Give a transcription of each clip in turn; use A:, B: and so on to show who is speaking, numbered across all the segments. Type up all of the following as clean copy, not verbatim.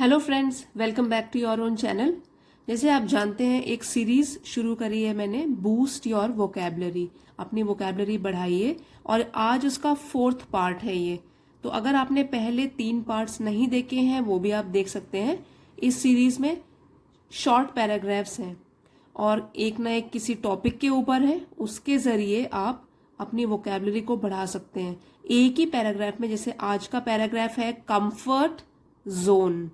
A: Hello friends, welcome back to your own channel. जैसे आप जानते हैं, एक सीरीज शुरू करी है मैंने, बूस्ट योर वोकैबलरी, अपनी वोकैबलरी बढ़ाइए, और आज उसका 4th पार्ट है ये। तो अगर आपने पहले 3 पार्ट्स नहीं देखे हैं वो भी आप देख सकते हैं। इस सीरीज में शॉर्ट पैराग्राफ्स हैं और एक ना एक किसी टॉपिक के ऊपर है, उसके जरिए आप अपनी वोकैबलरी को बढ़ा सकते हैं एक ही पैराग्राफ में। जैसे आज का पैराग्राफ है कंफर्ट जोन,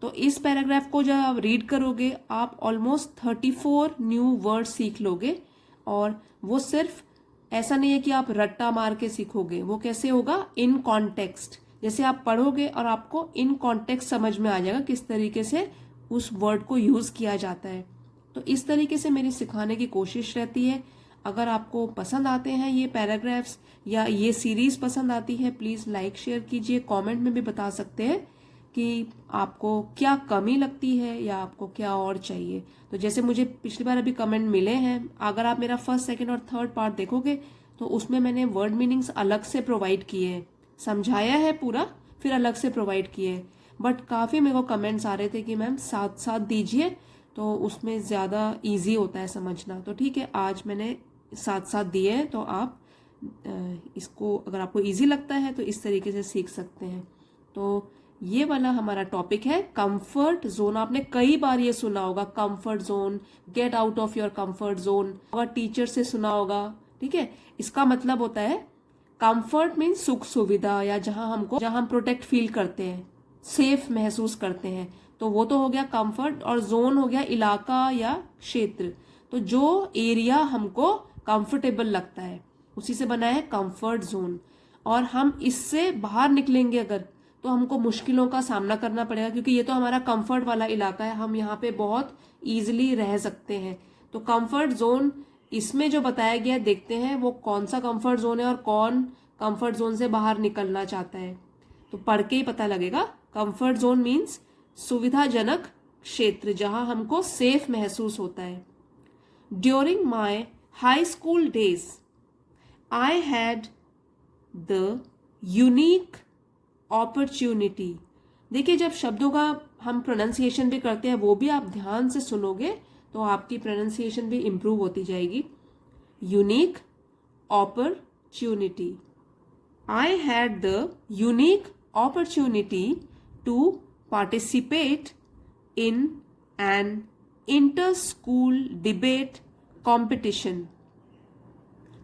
A: तो इस पैराग्राफ को जब आप रीड करोगे आप ऑलमोस्ट 34 न्यू वर्ड सीख लोगे। और वो सिर्फ ऐसा नहीं है कि आप रट्टा मार के सीखोगे, वो कैसे होगा, इन कॉन्टेक्स्ट। जैसे आप पढ़ोगे और आपको इन कॉन्टेक्स्ट समझ में आ जाएगा किस तरीके से उस वर्ड को यूज किया जाता है। तो इस तरीके से मेरी सिखाने की कोशिश रहती है। अगर आपको पसंद आते हैं ये पैराग्राफ्स या ये सीरीज पसंद आती है, प्लीज लाइक शेयर कीजिए, कमेंट में भी बता सकते हैं कि आपको क्या कमी लगती है या आपको क्या और चाहिए। तो जैसे मुझे पिछली बार अभी कमेंट मिले हैं, अगर आप मेरा 1st, 2nd और 3rd पार्ट देखोगे तो उसमें मैंने वर्ड मीनिंग्स अलग से प्रोवाइड किए हैं, समझाया है पूरा, फिर अलग से प्रोवाइड किए हैं। बट काफ़ी मेरे को कमेंट्स आ रहे थे कि मैम साथ साथ दीजिए, तो उसमें ज़्यादा ईजी होता है समझना। तो ठीक है, आज मैंने साथ साथ दिए हैं, तो आप इसको अगर आपको ईजी लगता है तो इस तरीके से सीख सकते हैं। तो ये वाला हमारा टॉपिक है कंफर्ट जोन। आपने कई बार ये सुना होगा, comfort zone, get out of your comfort zone, और टीचर से सुना होगा। ठीक है, इसका मतलब होता है कंफर्ट मीन्स सुख सुविधा, या जहां हम प्रोटेक्ट फील करते हैं, सेफ महसूस करते हैं, तो वो तो हो गया कंफर्ट। और जोन हो गया इलाका या क्षेत्र, तो जो एरिया हमको कंफर्टेबल लगता है उसी से बना है कंफर्ट जोन। और हम इससे बाहर निकलेंगे अगर, तो हमको मुश्किलों का सामना करना पड़ेगा, क्योंकि ये तो हमारा कंफर्ट वाला इलाका है, हम यहाँ पे बहुत इजीली रह सकते हैं। तो कंफर्ट जोन इसमें जो बताया गया, देखते हैं वो कौन सा कंफर्ट जोन है और कौन कंफर्ट जोन से बाहर निकलना चाहता है। तो पढ़ के ही पता लगेगा। कंफर्ट जोन मीन्स सुविधाजनक क्षेत्र, जहां हमको सेफ महसूस होता है। During my high school days I had the unique opportunity. देखिए, जब शब्दों का हम प्रोनाउंसिएशन भी करते हैं वो भी आप ध्यान से सुनोगे तो आपकी प्रोनाउंसिएशन भी इम्प्रूव होती जाएगी। Unique opportunity, I had the unique opportunity to participate in an inter school debate competition.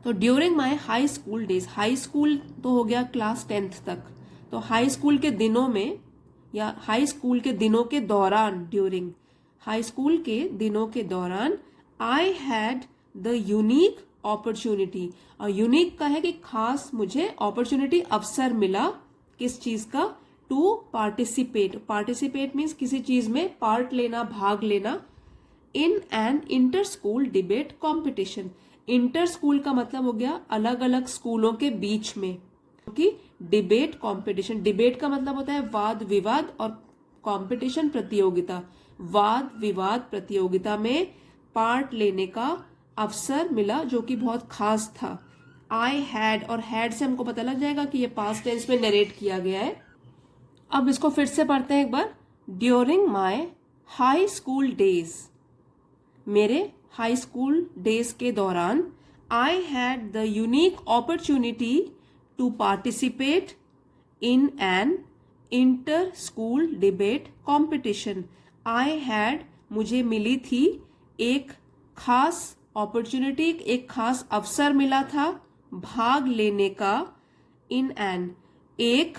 A: तो during my high school days, high school तो हो गया क्लास 10th तक, तो हाई स्कूल के दिनों में या हाई स्कूल के दिनों के दौरान, ड्यूरिंग हाई स्कूल के दिनों के दौरान, I had the unique opportunity. और यूनिक का है कि खास, मुझे अपॉर्चुनिटी, अवसर मिला, किस चीज का, टू पार्टिसिपेट। पार्टिसिपेट मीन्स किसी चीज में पार्ट लेना, भाग लेना, इन an inter school debate competition. Inter school का मतलब हो गया अलग अलग स्कूलों के बीच में, क्योंकि डिबेट कॉम्पिटिशन, डिबेट का मतलब होता है वाद विवाद, और कॉम्पिटिशन प्रतियोगिता, वाद विवाद प्रतियोगिता में पार्ट लेने का अवसर मिला, जो कि बहुत खास था। आई हैड, और हैड से हमको पता लग जाएगा कि ये पास्ट टेंस में नरेट किया गया है। अब इसको फिर से पढ़ते हैं एक बार। During my high school days, मेरे हाई स्कूल डेज के दौरान, I had the unique opportunity to participate in an inter school debate competition. I had, मुझे मिली थी, एक खास अपॉर्चुनिटी, एक खास अवसर मिला था भाग लेने का, इन एन, एक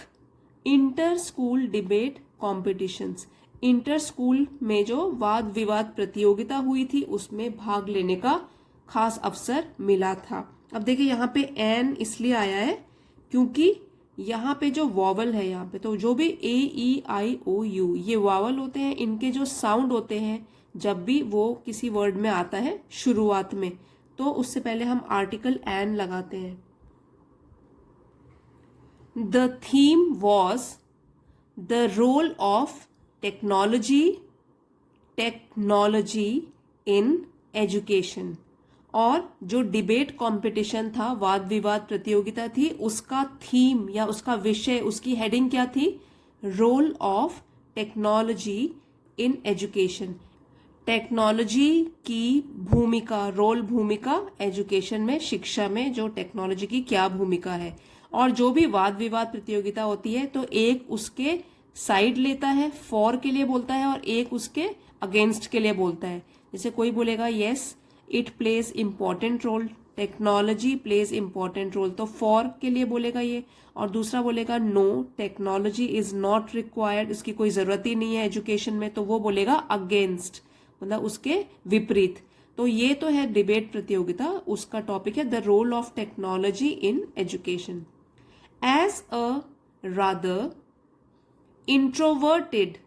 A: inter school debate competitions, inter school में जो वाद विवाद प्रतियोगिता हुई थी उसमें भाग लेने का खास अवसर मिला था। अब देखिए यहाँ पे एन इसलिए आया है क्योंकि यहाँ पे जो वॉवल है, यहाँ पे तो जो भी ए ई आई ओ यू ये वॉवल होते हैं, इनके जो साउंड होते हैं जब भी वो किसी वर्ड में आता है शुरुआत में, तो उससे पहले हम आर्टिकल एन लगाते हैं। The theme was the role of technology in education. और जो डिबेट कंपटीशन था, वाद विवाद प्रतियोगिता थी, उसका थीम या उसका विषय, उसकी हेडिंग क्या थी, role of technology in education. Technology की भूमिका, रोल, भूमिका एजुकेशन में, शिक्षा में जो टेक्नोलॉजी की क्या भूमिका है। और जो भी वाद विवाद प्रतियोगिता होती है तो एक उसके साइड लेता है, फॉर के लिए बोलता है, और एक उसके अगेंस्ट के लिए बोलता है। जैसे कोई बोलेगा yes it plays important role, technology plays important role, तो फॉर के लिए बोलेगा ये। और दूसरा बोलेगा no technology is not required, इसकी कोई जरूरत ही नहीं है एजुकेशन में, तो वो बोलेगा अगेंस्ट, मतलब उसके विपरीत। तो ये तो है डिबेट प्रतियोगिता, उसका टॉपिक है the role of technology in education. As a rather introverted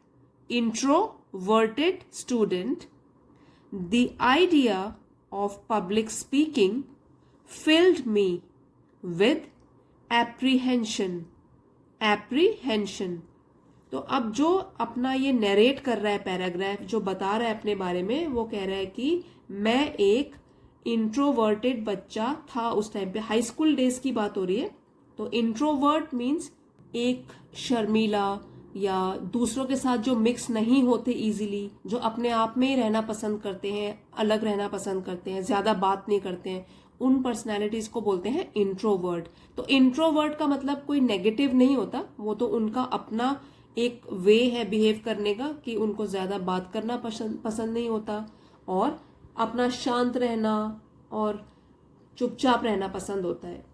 A: student, the idea of public speaking filled me with apprehension. तो अब जो अपना ये नरेट कर रहा है पैराग्राफ, जो बता रहा है अपने बारे में, वो कह रहा है कि मैं एक इंट्रोवर्टेड बच्चा था उस टाइम पे, हाई स्कूल डेज की बात हो रही है। तो इंट्रोवर्ट मीन्स एक शर्मीला या दूसरों के साथ जो मिक्स नहीं होते इजीली, जो अपने आप में ही रहना पसंद करते हैं, अलग रहना पसंद करते हैं, ज्यादा बात नहीं करते हैं, उन पर्सनैलिटीज को बोलते हैं इंट्रोवर्ट। तो इंट्रोवर्ट का मतलब कोई नेगेटिव नहीं होता, वो तो उनका अपना एक वे है बिहेव करने का कि उनको ज्यादा बात करना पसंद नहीं होता और अपना शांत रहना और चुपचाप रहना पसंद होता है।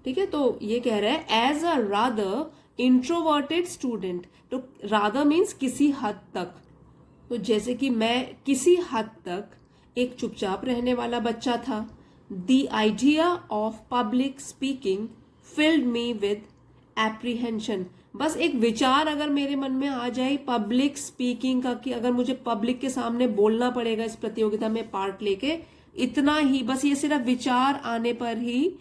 A: ठीक है, तो ये कह रहा है as a rather introverted student. तो रादर मीन्स किसी हद तक, तो जैसे कि मैं किसी हद तक एक चुपचाप रहने वाला बच्चा था। The idea of public speaking filled me with apprehension. बस एक विचार अगर मेरे मन में आ जाए पब्लिक स्पीकिंग का, कि अगर मुझे पब्लिक के सामने बोलना पड़ेगा इस प्रतियोगिता में पार्ट लेके, इतना ही, बस ये सिर्फ विचार आने पर ही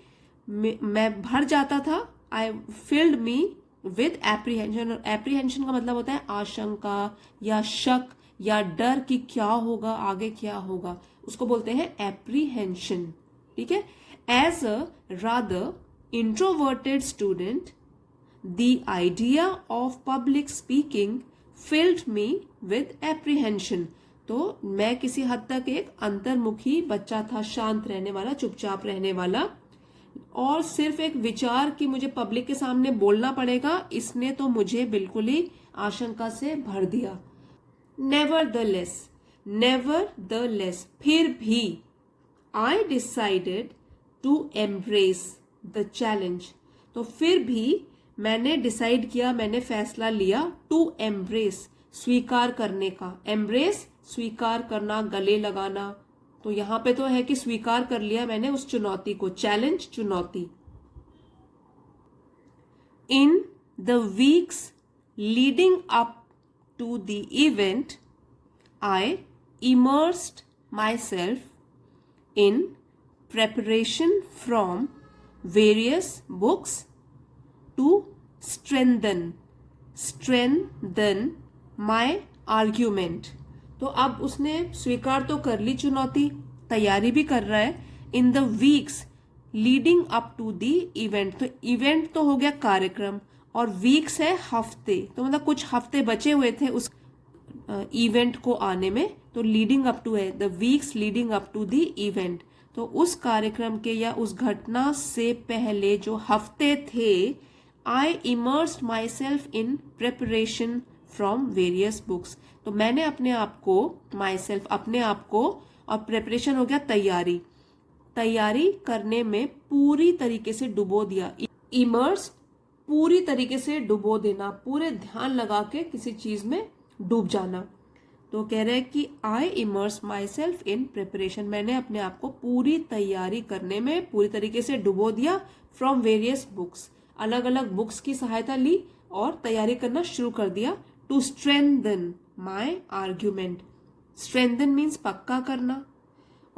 A: मैं भर जाता था। आई फिल्ड मी विद एप्रीहेंशन। और एप्रीहेंशन का मतलब होता है आशंका या शक या डर कि क्या होगा, आगे क्या होगा, उसको बोलते हैं एप्रीहेंशन। ठीक है, as a rather introverted student the idea of public speaking filled me with apprehension. तो मैं किसी हद तक एक अंतर्मुखी बच्चा था, शांत रहने वाला, चुपचाप रहने वाला, और सिर्फ एक विचार कि मुझे पब्लिक के सामने बोलना पड़ेगा, इसने तो मुझे बिल्कुल ही आशंका से भर दिया। नेवरदलेस, फिर भी, I decided to embrace the challenge. तो फिर भी मैंने डिसाइड किया, मैंने फैसला लिया, टू एम्ब्रेस, स्वीकार करने का। एम्ब्रेस स्वीकार करना, गले लगाना, तो यहां पे तो है कि स्वीकार कर लिया मैंने उस चुनौती को। चैलेंज, चुनौती। In the weeks leading up to the event I immersed myself in preparation from various books to strengthen my argument. तो अब उसने स्वीकार तो कर ली चुनौती, तैयारी भी कर रहा है। In the weeks leading up to the event, तो इवेंट तो हो गया कार्यक्रम, और वीक्स है हफ्ते, तो मतलब कुछ हफ्ते बचे हुए थे उस इवेंट को आने में। तो लीडिंग अप टू है, the weeks leading up to the event, तो उस कार्यक्रम के या उस घटना से पहले जो हफ्ते थे, I immersed myself in preparation from various books. तो मैंने अपने आप को, माई सेल्फ अपने आप को, और प्रेपरेशन हो गया तैयारी करने में पूरी तरीके से डुबो दिया। इमर्स पूरी तरीके से डुबो देना, पूरे ध्यान लगा के किसी चीज में डूब जाना। तो कह रहे हैं कि I immerse myself in preparation, मैंने अपने आप को पूरी तैयारी करने में पूरी तरीके से डुबो दिया। फ्रॉम वेरियस बुक्स, अलग अलग बुक्स की सहायता ली और तैयारी करना शुरू कर दिया। To strengthen my argument, strengthen means पक्का करना,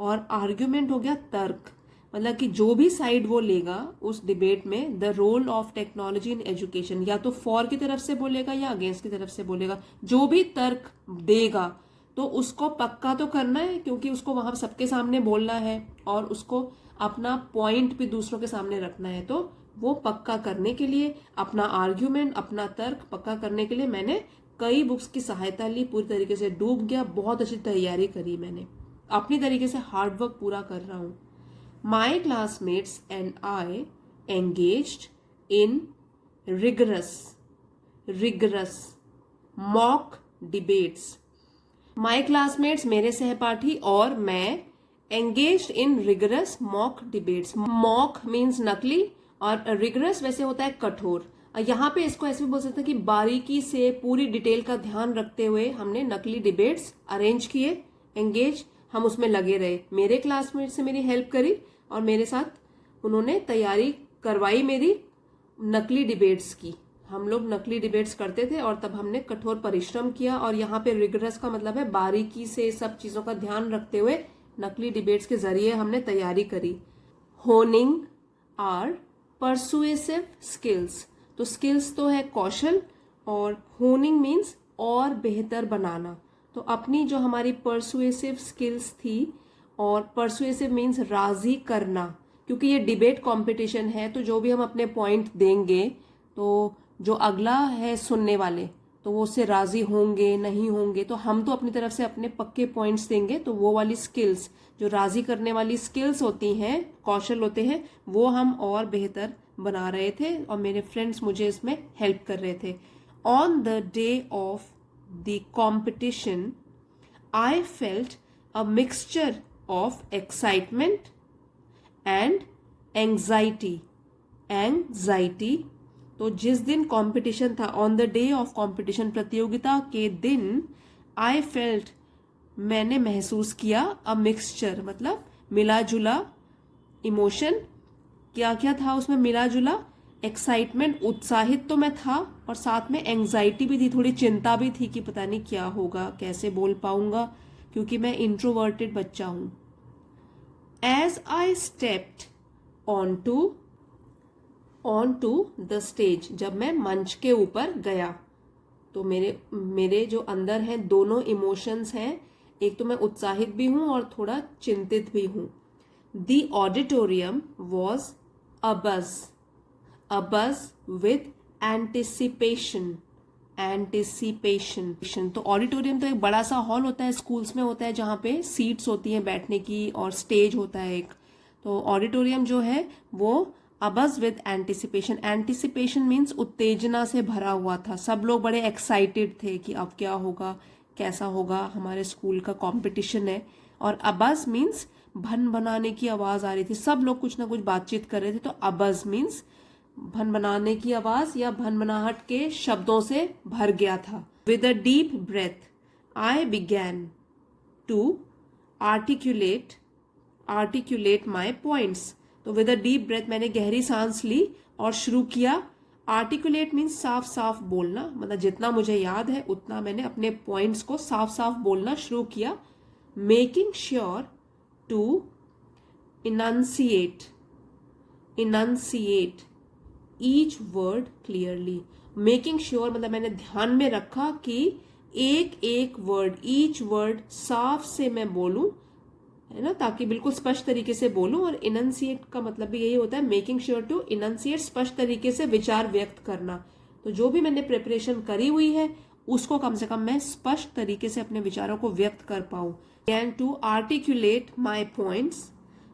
A: और आर्ग्यूमेंट हो गया तर्क, मतलब कि जो भी साइड वो लेगा उस डिबेट में, the role of technology in education, या तो फॉर की तरफ से बोलेगा या अगेंस्ट की तरफ से बोलेगा, जो भी तर्क देगा तो उसको पक्का तो करना है, क्योंकि उसको वहां सबके सामने बोलना है और उसको अपना पॉइंट भी दूसरों के सामने रखना है। तो वो पक्का करने के लिए, अपना आर्ग्यूमेंट, अपना तर्क पक्का करने के लिए मैंने कई बुक्स की सहायता ली, पूरी तरीके से डूब गया, बहुत अच्छी तैयारी करी मैंने, अपनी तरीके से हार्डवर्क पूरा कर रहा हूँ। My classmates and I engaged in rigorous mock debates. My classmates मेरे सहपाठी और मैं engaged in rigorous mock debates. Mock means नकली और रिगरस वैसे होता है कठोर। यहाँ पे इसको ऐसे भी बोल सकते हैं कि बारीकी से पूरी डिटेल का ध्यान रखते हुए हमने नकली डिबेट्स अरेंज किए, एंगेज, हम उसमें लगे रहे। मेरे क्लासमेट से मेरी हेल्प करी और मेरे साथ उन्होंने तैयारी करवाई मेरी नकली डिबेट्स की। हम लोग नकली डिबेट्स करते थे और तब हमने कठोर परिश्रम किया। और यहाँ पे रिगरस का मतलब है बारीकी से सब चीजों का ध्यान रखते हुए नकली डिबेट्स के जरिए हमने तैयारी करी। होनिंग आर परसुएसिव स्किल्स, तो स्किल्स तो है कौशल और होनिंग मीन्स और बेहतर बनाना। तो अपनी जो हमारी परसुएसिव स्किल्स थी, और परसुएसिव मीन्स राजी करना, क्योंकि ये डिबेट कंपटीशन है तो जो भी हम अपने पॉइंट देंगे तो जो अगला है सुनने वाले तो वो उससे राजी होंगे नहीं होंगे, तो हम तो अपनी तरफ से अपने पक्के पॉइंट्स देंगे। तो वो वाली स्किल्स जो राजी करने वाली स्किल्स होती हैं, कौशल होते हैं, वो हम और बेहतर बना रहे थे और मेरे फ्रेंड्स मुझे इसमें हेल्प कर रहे थे। On the day of the competition I felt a mixture of excitement and anxiety. तो जिस दिन कंपटीशन था, on the day of competition, प्रतियोगिता के दिन, आई फेल्ट मैंने महसूस किया, अ मिक्सचर मतलब मिला जुला, इमोशन क्या क्या था उसमें मिला जुला, एक्साइटमेंट उत्साहित तो मैं था और साथ में एंग्जाइटी भी थी, थोड़ी चिंता भी थी कि पता नहीं क्या होगा, कैसे बोल पाऊंगा, क्योंकि मैं इंट्रोवर्टेड बच्चा हूं। As I stepped on to the stage, जब मैं मंच के ऊपर गया तो मेरे जो अंदर हैं दोनों इमोशंस हैं, एक तो मैं उत्साहित भी हूं और थोड़ा चिंतित भी हूं। The auditorium was a buzz with anticipation। तो ऑडिटोरियम तो एक बड़ा सा हॉल होता है, स्कूल्स में होता है, जहाँ पे सीट्स होती हैं बैठने की और स्टेज होता है एक। तो ऑडिटोरियम जो है वो a buzz with anticipation means उत्तेजना से भरा हुआ था। सब लोग बड़े एक्साइटेड थे कि अब क्या होगा, कैसा होगा, हमारे स्कूल का कंपटीशन है। और a buzz मीन्स भन बनाने की आवाज आ रही थी, सब लोग कुछ ना कुछ बातचीत कर रहे थे। तो अबज मीन्स भन बनाने की आवाज या भन बनाहट के शब्दों से भर गया था। With a deep breath I began to articulate my points. तो विद अ डीप ब्रेथ मैंने गहरी सांस ली और शुरू किया। आर्टिकुलेट मीन्स साफ साफ बोलना, मतलब जितना मुझे याद है उतना मैंने अपने पॉइंट्स को साफ साफ बोलना शुरू किया। Making sure to enunciate each word clearly। Making sure मतलब मैंने ध्यान में रखा कि एक एक वर्ड, ईच वर्ड साफ से मैं बोलूं, है ना, ताकि बिल्कुल स्पष्ट तरीके से बोलूं। और इनंसिएट का मतलब भी यही होता है, मेकिंग श्योर टू इनंसिएट, स्पष्ट तरीके से विचार व्यक्त करना। तो जो भी मैंने प्रिपरेशन करी हुई है उसको कम से कम मैं स्पष्ट तरीके से अपने विचारों को व्यक्त कर पाऊं। And to articulate my points,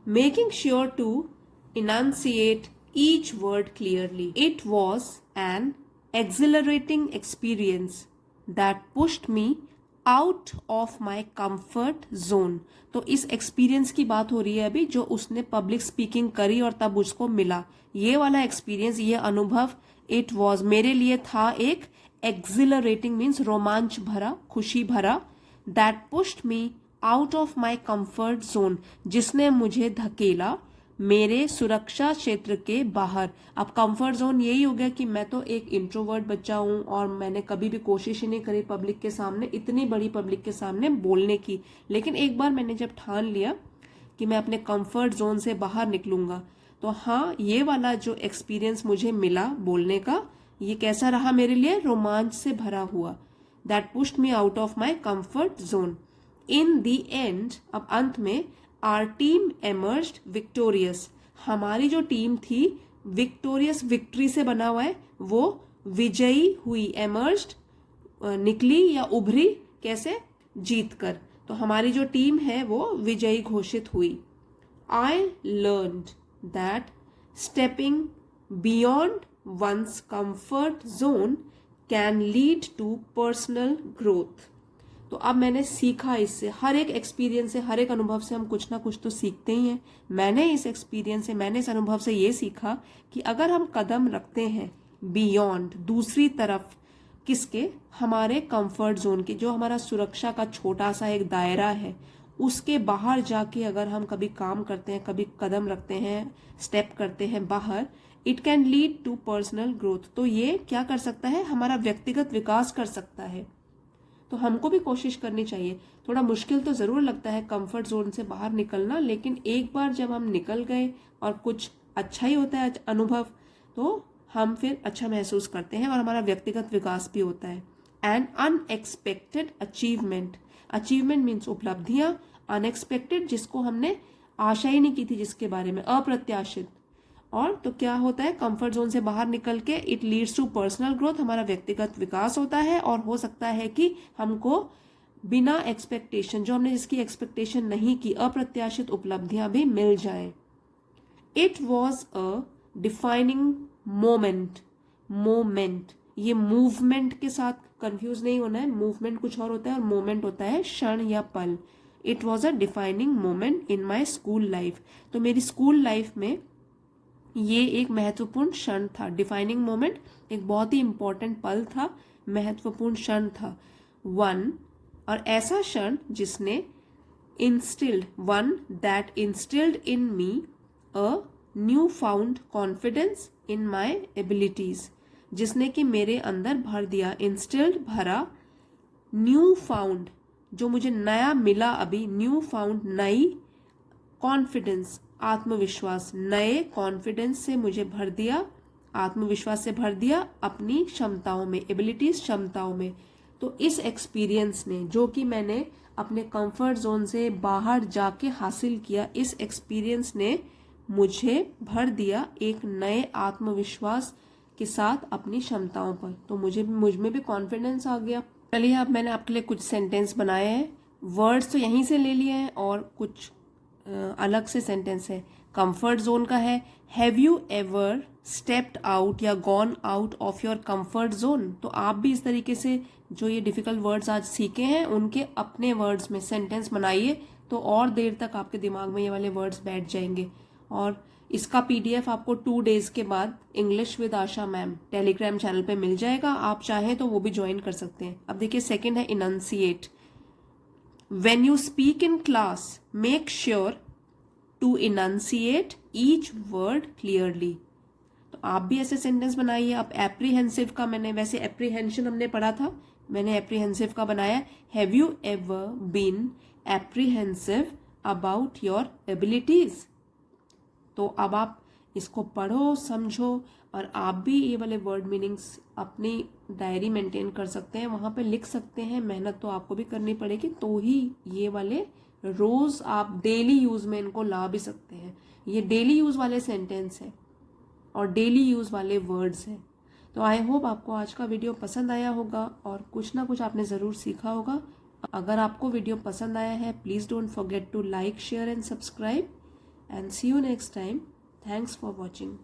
A: making sure to enunciate each word clearly. It was an exhilarating experience that pushed me out of my comfort zone। तो इस एक्सपीरियंस की बात हो रही है अभी, जो उसने पब्लिक स्पीकिंग करी और तब उसको मिला। ये वाला एक्सपीरियंस, ये अनुभव, इट वॉज मेरे लिए था एक एक्सिलरेटिंग मीन्स रोमांच भरा, खुशी भरा, that pushed me out of my comfort zone, जिसने मुझे धकेला मेरे सुरक्षा क्षेत्र के बाहर। अब कंफर्ट जोन यही हो गया कि मैं तो एक इंट्रोवर्ट बच्चा हूं और मैंने कभी भी कोशिश ही नहीं करी पब्लिक के सामने, इतनी बड़ी पब्लिक के सामने बोलने की। लेकिन एक बार मैंने जब ठान लिया कि मैं अपने कंफर्ट जोन से बाहर निकलूंगा, तो हाँ, ये वाला जो एक्सपीरियंस मुझे मिला बोलने का, ये कैसा रहा मेरे लिए, रोमांच से भरा हुआ। That pushed me out of my comfort zone. In the and, अब अंत में, आर टीम एमर्ज्ड विक्टोरियस, हमारी जो टीम थी विक्टोरियस, विक्ट्री से बना हुआ है, वो विजयी हुई। एमर्ज्ड निकली या उभरी, कैसे, जीत कर। तो हमारी जो टीम है वो विजयी घोषित हुई। I learned that stepping beyond one's comfort zone can lead to personal growth. तो अब मैंने सीखा इससे, हर एक एक्सपीरियंस से, हर एक अनुभव से हम कुछ ना कुछ तो सीखते ही हैं। मैंने इस एक्सपीरियंस से, मैंने इस अनुभव से ये सीखा कि अगर हम कदम रखते हैं बियॉन्ड, दूसरी तरफ, किसके, हमारे कंफर्ट जोन के, जो हमारा सुरक्षा का छोटा सा एक दायरा है, उसके बाहर जाके अगर हम कभी काम करते हैं, कभी कदम रखते हैं, स्टेप करते हैं बाहर, it can lead to personal growth. तो ये क्या कर सकता है, हमारा व्यक्तिगत विकास कर सकता है। तो हमको भी कोशिश करनी चाहिए। थोड़ा मुश्किल तो ज़रूर लगता है कंफर्ट जोन से बाहर निकलना, लेकिन एक बार जब हम निकल गए और कुछ अच्छा ही होता है अनुभव, तो हम फिर अच्छा महसूस करते हैं और हमारा व्यक्तिगत विकास भी होता है। And unexpected achievement, achievement means उपलब्धियां, अनएक्सपेक्टेड जिसको हमने आशा ही नहीं की थी, जिसके बारे में, अप्रत्याशित। और तो क्या होता है, कंफर्ट जोन से बाहर निकल के it leads to personal growth, हमारा व्यक्तिगत विकास होता है। और हो सकता है कि हमको बिना एक्सपेक्टेशन, जो हमने जिसकी एक्सपेक्टेशन नहीं की, अप्रत्याशित उपलब्धियां भी मिल जाएं। It was a defining moment, moment ये मूवमेंट के साथ कंफ्यूज नहीं होना है, मूवमेंट कुछ और होता है और मोमेंट होता है क्षण या पल। It was a defining moment in my school life. तो मेरी स्कूल लाइफ में ये एक महत्वपूर्ण क्षण था। डिफाइनिंग मोमेंट एक बहुत ही इंपॉर्टेंट पल था, महत्वपूर्ण क्षण था। वन, और ऐसा क्षण जिसने instilled, one that instilled in me a new found confidence in my abilities, जिसने कि मेरे अंदर भर दिया, इंस्टिल्ड भरा, न्यू फाउंड जो मुझे नया मिला अभी, न्यू फाउंड नई, कॉन्फिडेंस आत्मविश्वास, नए कॉन्फिडेंस से मुझे भर दिया, आत्मविश्वास से भर दिया अपनी क्षमताओं में, एबिलिटीज, क्षमताओं में। तो इस एक्सपीरियंस ने, जो कि मैंने अपने कंफर्ट जोन से बाहर जाके हासिल किया, इस एक्सपीरियंस ने मुझे भर दिया एक नए आत्मविश्वास के साथ अपनी क्षमताओं पर। तो मुझ में भी कॉन्फिडेंस आ गया। चलिए अब मैंने आपके लिए कुछ सेंटेंस बनाए हैं, वर्ड्स तो यहीं से ले लिए हैं और कुछ अलग से सेंटेंस है। कंफर्ट जोन का है, have you ever stepped out या gone out of your comfort zone. तो आप भी इस तरीके से जो ये डिफिकल्ट वर्ड्स आज सीखे हैं उनके अपने वर्ड्स में सेंटेंस बनाइए, तो और देर तक आपके दिमाग में ये वाले वर्ड्स बैठ जाएंगे। और इसका पीडीएफ आपको 2 डेज के बाद English with Asha ma'am Telegram channel पे मिल जाएगा, आप चाहें तो वो भी ज्वाइन कर सकते हैं। अब देखिए सेकंड है इनंसिएट। When you speak in class, make sure to enunciate each word clearly. तो आप भी ऐसे सेंटेंस बनाइए। अब एप्रीहेंसिव का मैंने, वैसे एप्रीहेंशन हमने पढ़ा था, मैंने एप्रीहेंसिव का बनाया, have you ever been apprehensive about your abilities. तो अब आप इसको पढ़ो, समझो और आप भी ये वाले वर्ड मीनिंग्स अपनी डायरी मेंटेन कर सकते हैं, वहाँ पे लिख सकते हैं। मेहनत तो आपको भी करनी पड़ेगी, तो ही ये वाले रोज आप डेली यूज में इनको ला भी सकते हैं। ये डेली यूज वाले सेंटेंस है और डेली यूज वाले वर्ड्स हैं। तो आई होप आपको आज का वीडियो पसंद आया होगा और कुछ ना कुछ आपने ज़रूर सीखा होगा। अगर आपको वीडियो पसंद आया है, please don't forget to like, share and subscribe, and see you next time. Thanks for watching.